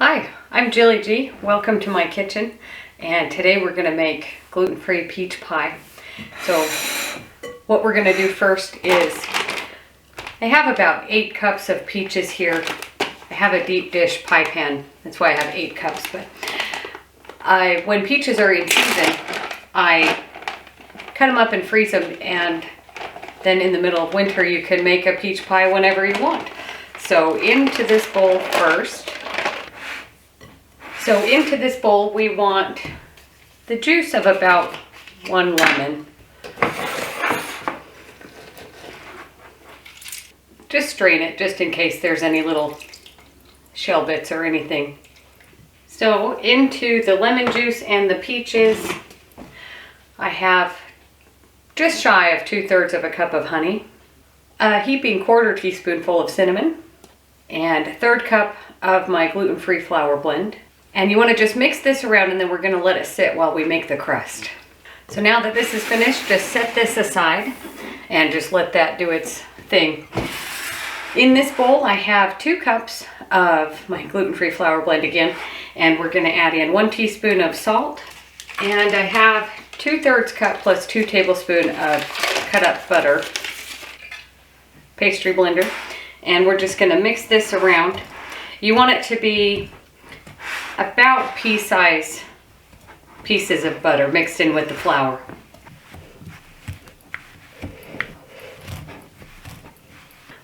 Hi, I'm Jilly G. Welcome to my kitchen, and today we're going to make gluten-free peach pie. So what we're going to do first is, I have about 8 cups of peaches here. I have a deep dish pie pan, that's why I have 8 cups. But when peaches are in season, I cut them up and freeze them, and then in the middle of winter you can make a peach pie whenever you want. So into this bowl first. So into this bowl we want the juice of about 1 lemon. Just strain it just in case there's any little shell bits or anything. So into the lemon juice and the peaches, I have just shy of 2/3 of a cup of honey, a heaping 1/4 teaspoonful of cinnamon, and 1/3 cup of my gluten-free flour blend. And you want to just mix this around, and then we're going to let it sit while we make the crust. So now that this is finished, just set this aside and just let that do its thing. In this bowl I have 2 cups of my gluten-free flour blend again, and we're going to add in 1 teaspoon of salt, and I have 2/3 cup plus 2 tablespoons of cut up butter, pastry blender, and we're just going to mix this around. You want it to be about pea-size pieces of butter mixed in with the flour.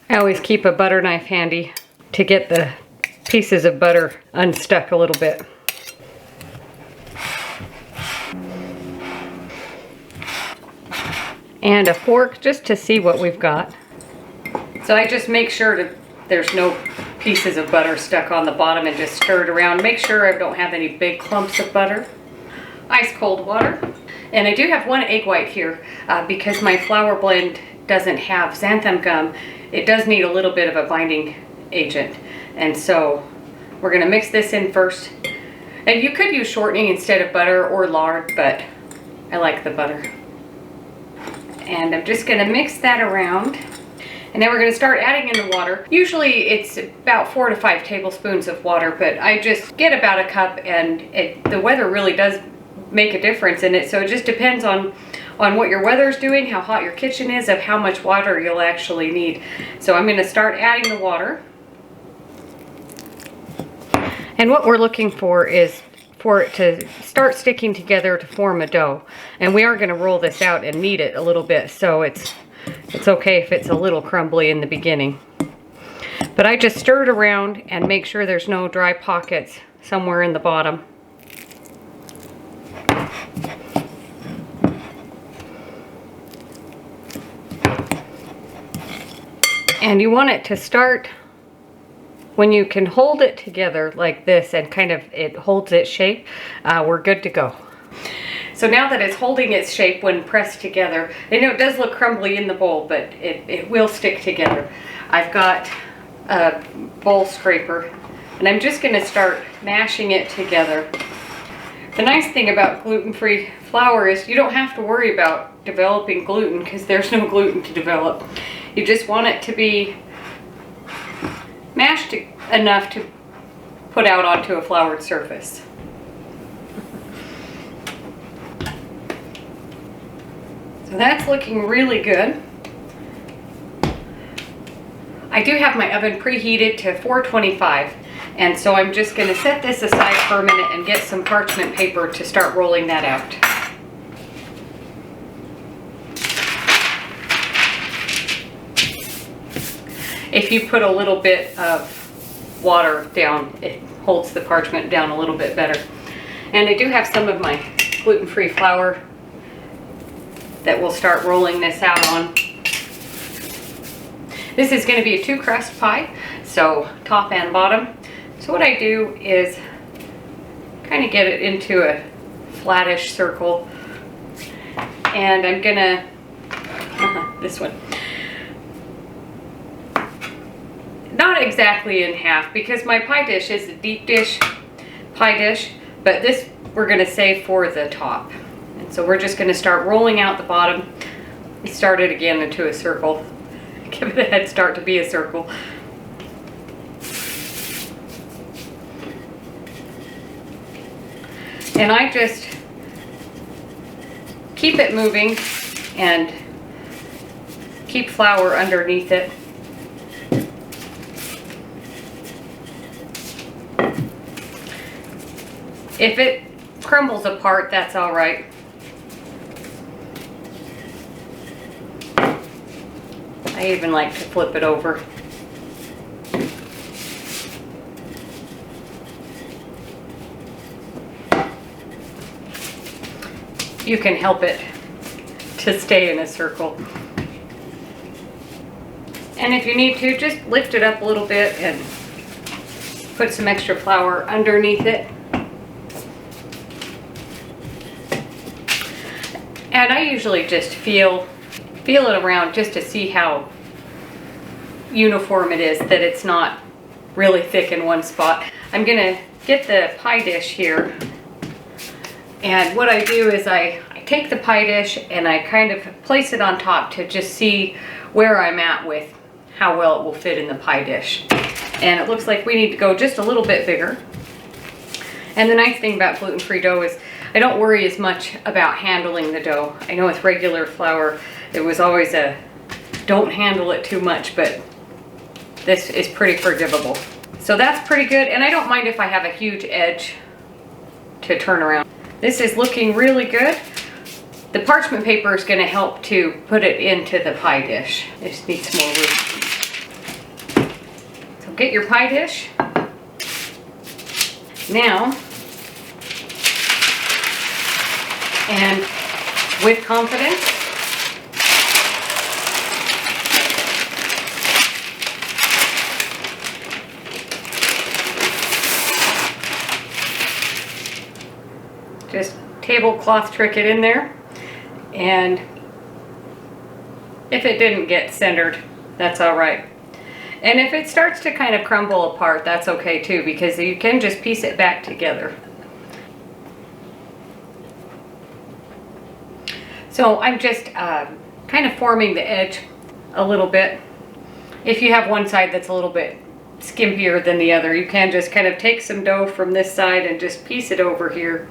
I always keep a butter knife handy to get the pieces of butter unstuck a little bit. And a fork just to see what we've got. So I just make sure there's no pieces of butter stuck on the bottom, and just stir it around. Make sure I don't have any big clumps of butter. Ice cold water. And I do have 1 egg white here because my flour blend doesn't have xanthan gum. It does need a little bit of a binding agent. And so we're going to mix this in first. And you could use shortening instead of butter or lard, but I like the butter. And I'm just going to mix that around. And then we're going to start adding in the water. Usually it's about 4 to 5 tablespoons of water, but I just get about a cup, and the weather really does make a difference in it. So it just depends on what your weather's doing, how hot your kitchen is, of how much water you'll actually need. So I'm going to start adding the water. And what we're looking for is for it to start sticking together to form a dough. And we are going to roll this out and knead it a little bit, so it's okay if it's a little crumbly in the beginning. But I just stir it around and make sure there's no dry pockets somewhere in the bottom. And you want it to start when you can hold it together like this, and kind of it holds its shape. We're good to go. So now that it's holding its shape when pressed together, I know it does look crumbly in the bowl, but it will stick together. I've got a bowl scraper, and I'm just going to start mashing it together. The nice thing about gluten-free flour is you don't have to worry about developing gluten, because there's no gluten to develop. You just want it to be mashed enough to put out onto a floured surface. So that's looking really good. I do have my oven preheated to 425, and so I'm just going to set this aside for a minute and get some parchment paper to start rolling that out. If you put a little bit of water down, it holds the parchment down a little bit better. And I do have some of my gluten-free flour that we'll start rolling this out on. This is going to be a 2 crust pie, so top and bottom. So what I do is kind of get it into a flattish circle, and I'm gonna this one, not exactly in half, because my pie dish is a deep dish pie dish, but this we're going to save for the top. So we're just going to start rolling out the bottom. Start it again into a circle. Give it a head start to be a circle. And I just keep it moving and keep flour underneath it. If it crumbles apart, that's all right. I even like to flip it over. You can help it to stay in a circle. And if you need to, just lift it up a little bit and put some extra flour underneath it. And I usually just feel it around just to see how uniform it is, that it's not really thick in one spot. I'm gonna get the pie dish here, and what I do is I take the pie dish and I kind of place it on top to just see where I'm at with how well it will fit in the pie dish. And it looks like we need to go just a little bit bigger. And the nice thing about gluten-free dough is I don't worry as much about handling the dough. I know with regular flour, it was always a don't handle it too much, but this is pretty forgivable. So that's pretty good, and I don't mind if I have a huge edge to turn around. This is looking really good. The parchment paper is going to help to put it into the pie dish. It just needs some more room. So get your pie dish. Now, and with confidence, just tablecloth trick it in there. And if it didn't get centered, that's all right. And if it starts to kind of crumble apart, that's okay too, because you can just piece it back together. So I'm just kind of forming the edge a little bit. If you have one side that's a little bit skimpier than the other, you can just kind of take some dough from this side and just piece it over here.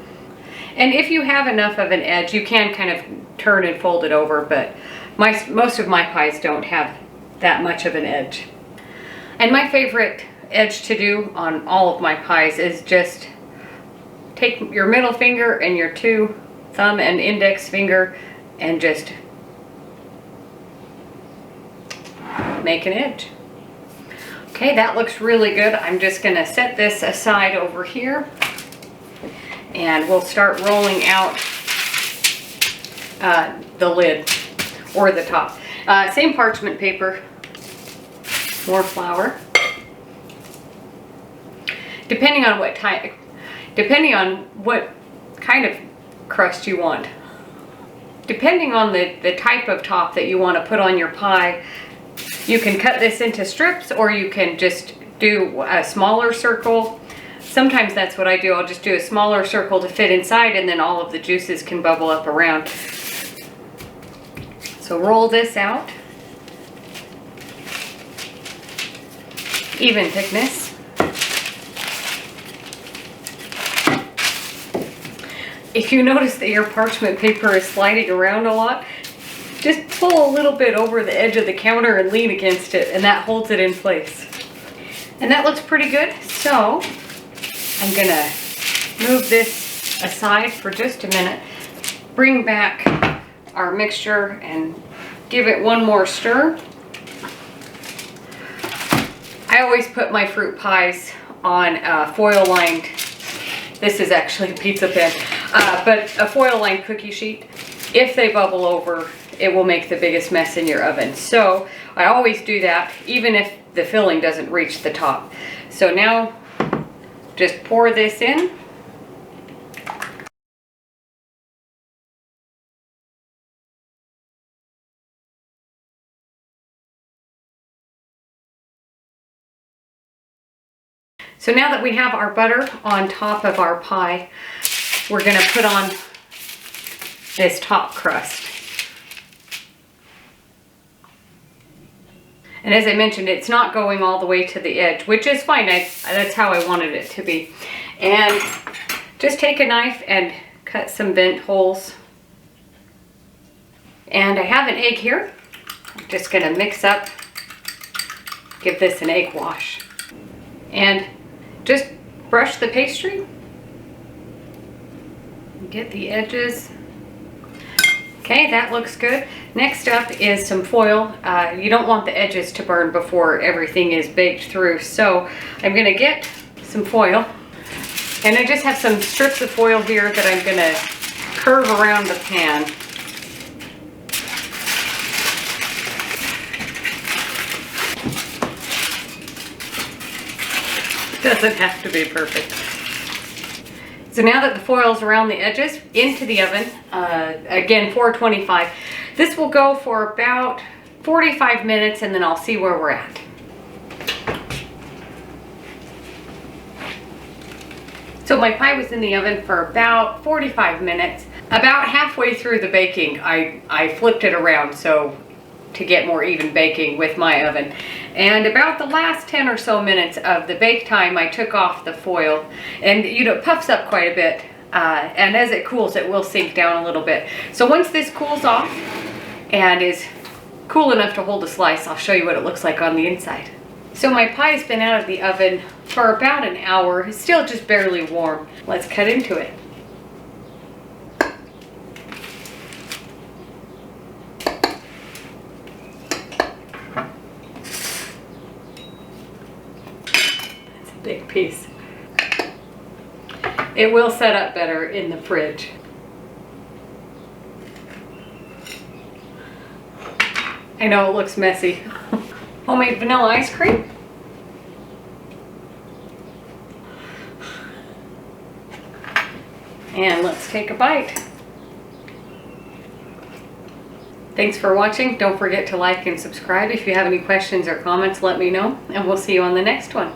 And if you have enough of an edge, you can kind of turn and fold it over, but most of my pies don't have that much of an edge. And my favorite edge to do on all of my pies is just take your middle finger and your two thumb and index finger and just make an edge. Okay, that looks really good. I'm just gonna set this aside over here, and we'll start rolling out the lid or the top. Same parchment paper, more flour. Depending on what kind of crust you want. Depending on the type of top that you want to put on your pie, you can cut this into strips, or you can just do a smaller circle. Sometimes that's what I do. I'll just do a smaller circle to fit inside, and then all of the juices can bubble up around. So roll this out. Even thickness. If you notice that your parchment paper is sliding around a lot, just pull a little bit over the edge of the counter and lean against it, and that holds it in place. And that looks pretty good. So I'm gonna move this aside for just a minute, bring back our mixture and give it one more stir. I always put my fruit pies on a foil-lined, this is actually a pizza pan, but a foil-lined cookie sheet. If they bubble over, it will make the biggest mess in your oven. So I always do that, even if the filling doesn't reach the top. So now just pour this in. So now that we have our butter on top of our pie, we're gonna put on this top crust. And as I mentioned, it's not going all the way to the edge, which is fine. That's how I wanted it to be. And Just take a knife and cut some vent holes. And I have an egg here. I'm just gonna mix up, give this an egg wash. And just brush the pastry. Get the edges. Okay, that looks good. Next up is some foil. You don't want the edges to burn before everything is baked through. So I'm gonna get some foil. And I just have some strips of foil here that I'm gonna curve around the pan. Doesn't have to be perfect. So now that the foil's around the edges, into the oven, again 425. This will go for about 45 minutes and then I'll see where we're at. So my pie was in the oven for about 45 minutes. About halfway through the baking, I flipped it around to get more even baking with my oven. And about the last 10 or so minutes of the bake time, I took off the foil, and it puffs up quite a bit. And as it cools, it will sink down a little bit. So once this cools off and is cool enough to hold a slice, I'll show you what it looks like on the inside. So my pie's been out of the oven for about an hour. It's still just barely warm. Let's cut into it. Big piece. It will set up better in the fridge. I know it looks messy. Homemade vanilla ice cream. And let's take a bite. Thanks for watching. Don't forget to like and subscribe. If you have any questions or comments, let me know, and we'll see you on the next one.